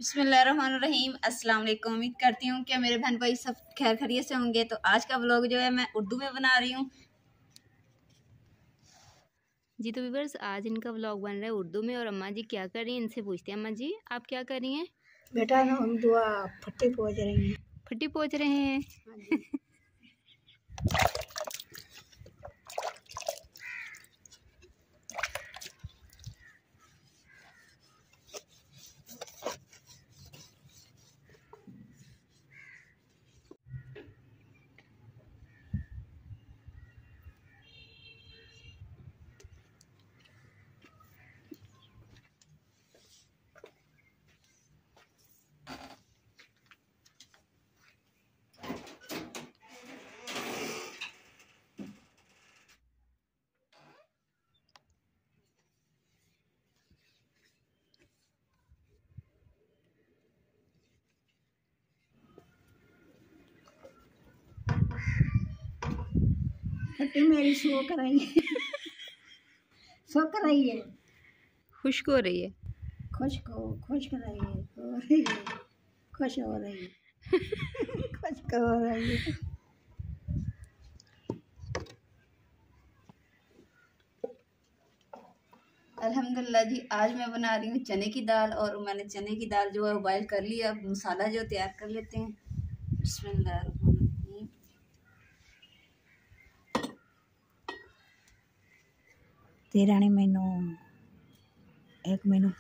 बिस्मिल्लाहिर्रहमानिर्रहीम। अस्सलाम वालेकुम। उम्मीद करती हूँ कि मेरे बहन भाई सब खैर खैरियत से होंगे। तो आज का व्लॉग जो है मैं उर्दू में बना रही हूँ। जी तो व्यूअर्स, आज इनका व्लॉग बन रहा है उर्दू में। और अम्मा जी क्या कर रही हैं, इनसे पूछते हैं। अम्मा जी, आप क्या कर रही हैं? बेटा ना हम दुआ फट्टी पोंछ रही हैं। फट्टी पोंछ रहे हैं। फट्टी मेरी सो कर रही है। सो कर रही है। खुश्क हो रही है। खुश कर रही है। हो रही है। खुश हो रही है। खुश हो रही है। अल्हम्दुलिल्लाह जी, आज मैं बना रही हूँ चने की दाल। और मैंने चने की दाल जो है बॉयल कर लिया। अब मसाला जो तैयार कर लेते हैं। बिस्मिल्लाहिर्रहमानिर्रहीम। तेरा ने मैनू एक मैनू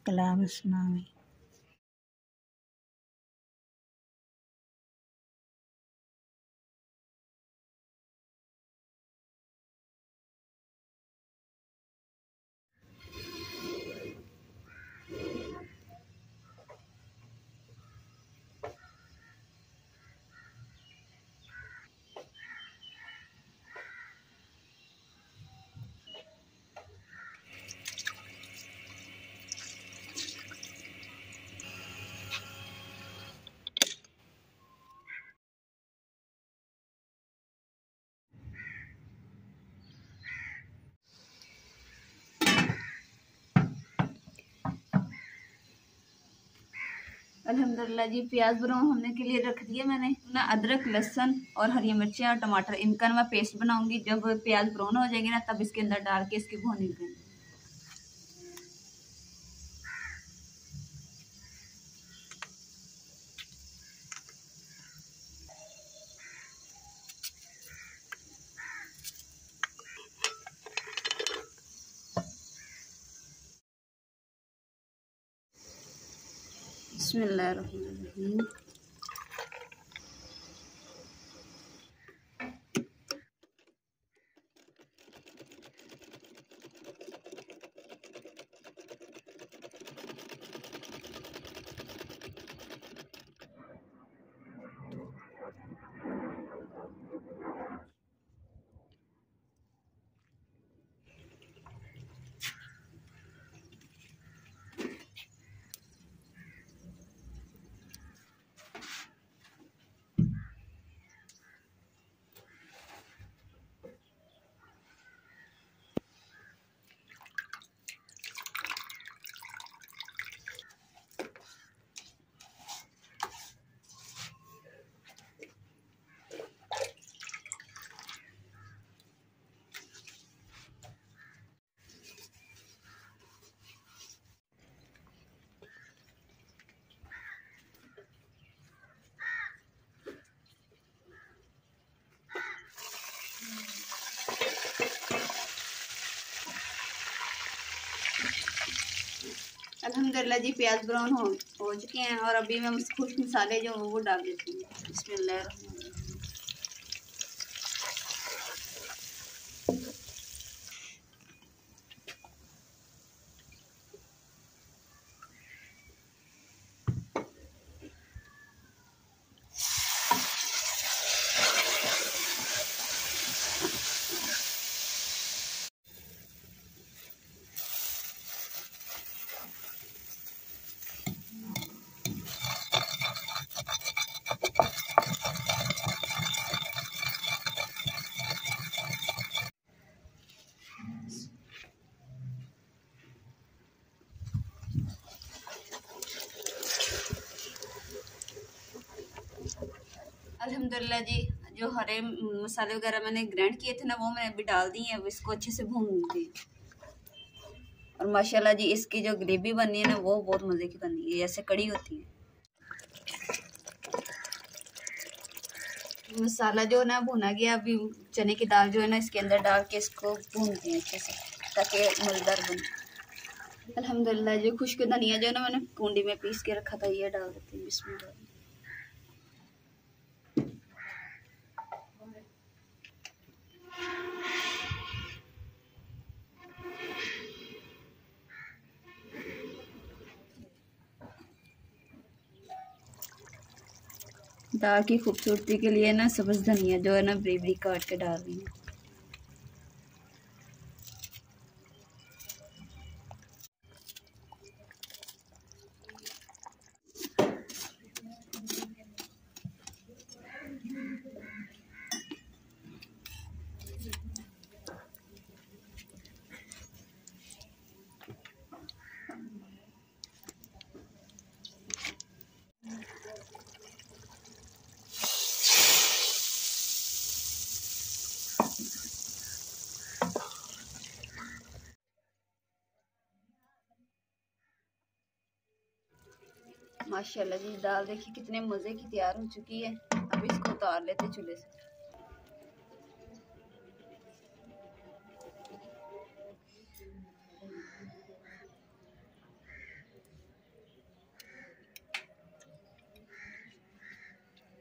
कलाम सुनावे। अल्हम्दुलिल्लाह जी, प्याज ब्राउन होने के लिए रख दिया मैंने ना। अदरक, लहसुन और हरी मिर्चें और टमाटर, इनका मैं पेस्ट बनाऊंगी। जब प्याज ब्राउन हो जाएगी ना, तब इसके अंदर डाल के इसकी भूनी करेंगे। बिस्मिल्लाहिर्रहमानिर्रहीम। अल्हम्दुलिल्लाह जी, प्याज ब्राउन हो चुके हैं। और अभी मैं खुश्क मसाले जो वो डाल देती हूँ। बिस्मिल्लाहिर्रहमानिर्रहीम। अल्हम्दुलिल्लाह जी, जो हरे मसाले वगैरह मैंने ग्राइंड किए थे ना, वो मैंने अभी डाल दिए हैं। अब इसको अच्छे से भून लूँगी। और माशाल्लाह जी, इसकी जो ग्रेवी बनी है ना, वो बहुत मज़े की बनी है, जैसे कड़ी होती है। मसाला जो है ना भुना गया। अभी चने की दाल जो है ना, इसके अंदर डाल के इसको भूनती हैं अच्छे से, ताकि मज़ेदार बने। अल्हम्दुलिल्लाह जो खुश्क धनिया जो है ना, मैंने कूंडी में पीस के रखा था, ये डाल देती हूँ। बिस्मिल्लाह। दाल की खूबसूरती के लिए ना सब्ज़ धनिया जो है ना, बरीक बरीक काट के डाल रही हूँ। माशाल्लाह जी, दाल देखिए कितने मज़े की तैयार हो चुकी है। अब इसको उतार लेते चूल्हे से।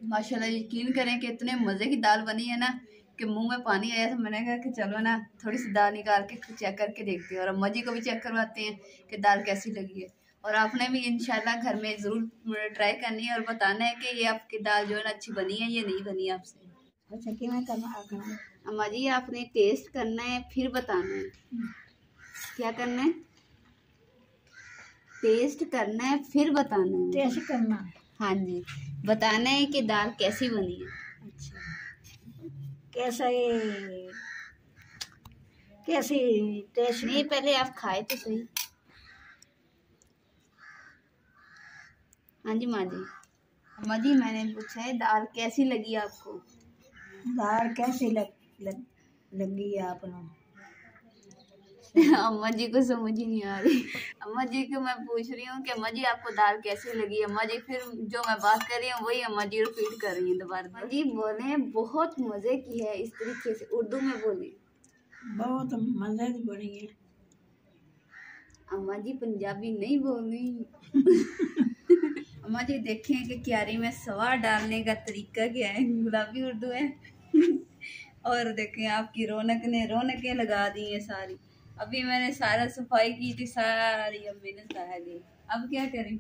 माशाल्लाह यकीन करें कि इतने मज़े की दाल बनी है ना कि मुंह में पानी आया। तो मैंने कहा कि चलो ना थोड़ी सी दाल निकाल के चेक करके देखते हैं, और अम्मा जी को भी चेक करवाते हैं कि दाल कैसी लगी है। और आपने भी इंशाल्लाह घर में ज़रूर ट्राई करनी है और बताना है कि ये आपकी दाल जो है ना अच्छी बनी है या नहीं बनी आपसे। अच्छा कि मैं करना अम्मा जी आपने टेस्ट करना है, फिर बताना है। क्या करना है? टेस्ट करना है, फिर बताना है। टेस्ट करना। हाँ जी, बताना है कि दाल कैसी बनी है। अच्छा, कैसा ये कैसी टेस्ट? नहीं, पहले आप खाए तो सही। हाँ जी माँ जी। अम्मा जी मैंने पूछा है दाल कैसी लगी आपको? दाल कैसी लगी है आपने? अम्मा जी को समझ ही नहीं आ रही। अम्मा जी को मैं पूछ रही हूँ कि अम्मा जी आपको दाल कैसी लगी। अम्मा जी फिर जो मैं बात कर रही हूँ वही अम्मा जी रिपीट कर रही हैं दोबारा। अम्मा जी बोले बहुत मज़े की है, इस तरीके से उर्दू में बोले। बहुत मज़े की बनी है। अम्मा जी पंजाबी नहीं बोल रही। अम्मा जी देखें कि क्यारी में सवार डालने का तरीका क्या है, गुलाबी उर्दू है। और देखें आपकी रौनकें लगा दी है सारी। अभी मैंने सारा सफाई की थी सारी, अब मैंने सहा दी। अब क्या करें?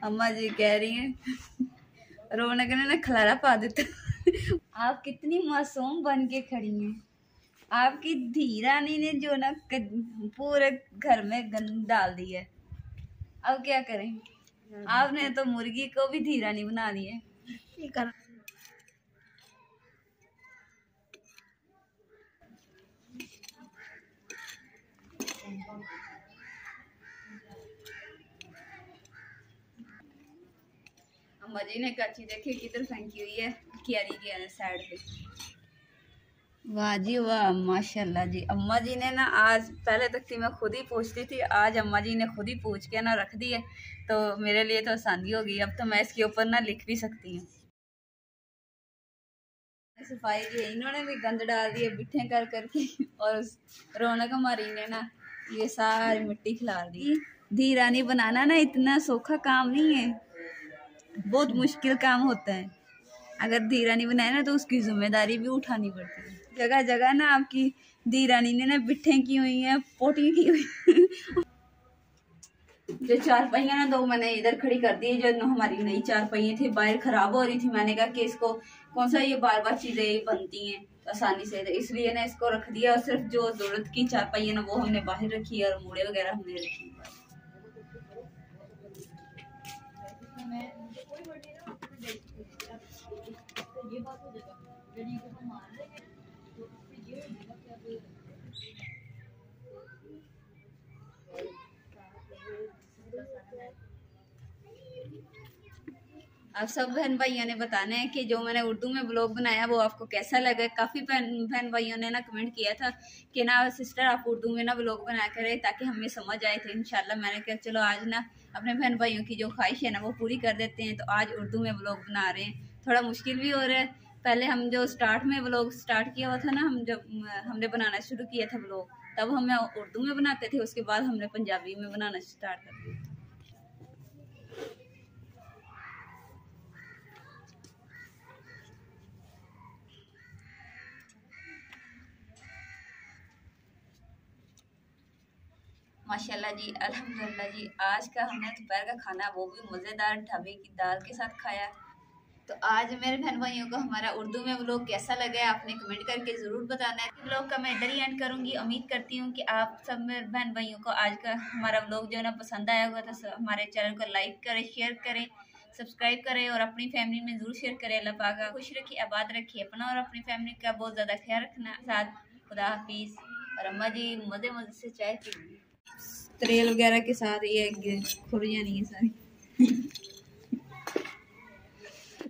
अम्मा जी कह रही हैं रौनक ने ना खलारा पा देता। आप कितनी मासूम बन के खड़ी हैं। आपकी धी रानी ने जो ना पूरे घर में गंद डाल दी है। अब क्या करें? आपने तो मुर्गी को भी धी रानी बना दी है। अम्मा जी ने कच्ची देखी किधर फेंकी हुई है, क्यारी के साइड पे। वाह जी वाह, माशाल्लाह जी। अम्मा जी ने ना आज, पहले तक थी मैं खुद ही पूछती थी, आज अम्मा जी ने खुद ही पूछ के ना रख दी है, तो मेरे लिए तो आसानी हो गई। अब तो मैं इसके ऊपर ना लिख भी सकती हूँ। सफाई की इन्होंने भी गंद डाल दिए बिठे कर करके, और रौनक हमारी ने ना ये सारी मिट्टी खिलार दी। धी रानी बनाना ना इतना सौखा काम नहीं है, बहुत मुश्किल काम होता है। अगर धी रानी बनाए ना तो उसकी जिम्मेदारी भी उठानी पड़ती है। जगह जगह ना आपकी धी रानी ने ना बिठे की हुई हैं, पोटी की हुई। जो चार पहिया ना दो मैंने इधर खड़ी कर दी, जो हमारी नई चार पहिए थी बाहर खराब हो रही थी। मैंने कहा कि इसको कौन सा ये बार बार चीजें बनती हैं आसानी से, इसलिए ना इसको रख दिया। और सिर्फ जो जरूरत की चार पहिए ना वो हमने बाहर रखी है, और मूड़े वगैरह हमने रखी। आप सब बहन भाइयों ने बताना है कि जो मैंने उर्दू में ब्लॉग बनाया वो आपको कैसा लगा। काफ़ी बहन भाइयों ने ना कमेंट किया था कि ना सिस्टर आप उर्दू में ना ब्लॉग बनाया करें ताकि हमें समझ आए थे। इंशाल्लाह मैंने कहा चलो आज ना अपने बहन भाइयों की जो ख्वाहिश है ना वो पूरी कर देते हैं। तो आज उर्दू में ब्लॉग बना रहे हैं, थोड़ा मुश्किल भी हो रहा है। पहले हम जो स्टार्ट में ब्लॉग स्टार्ट किया हुआ था ना, हम जब हमने बनाना शुरू किया था ब्लॉग, तब हम उर्दू में बनाते थे, उसके बाद हमने पंजाबी में बनाना स्टार्ट कर दिया। माशाल्लाह जी, अल्हम्दुलिल्लाह जी। आज का हमने दोपहर का खाना वो भी मज़ेदार ढाबे की दाल के साथ खाया। तो आज मेरे बहन भाइयों को हमारा उर्दू में व्लॉग कैसा लगा है आपने कमेंट करके ज़रूर बताना है। व्लॉग का मैं इधर ही एंड करूँगी। उम्मीद करती हूँ कि आप सब मेरे बहन भाइयों को आज का हमारा व्लॉग जो है ना पसंद आया होगा। तो हमारे चैनल को लाइक करें, शेयर करें, सब्सक्राइब करें और अपनी फैमिली में ज़रूर शेयर करें। अल्लाह पाक खुश रखिए, आबाद रखिए, अपना और अपनी फैमिली का बहुत ज़्यादा ख्याल रखना। साथ खुदा हाफिज़। और अम्मा जी मज़े मज़े से चाय पी तरेल वगैरह के साथ ये खुर जानी है सारी।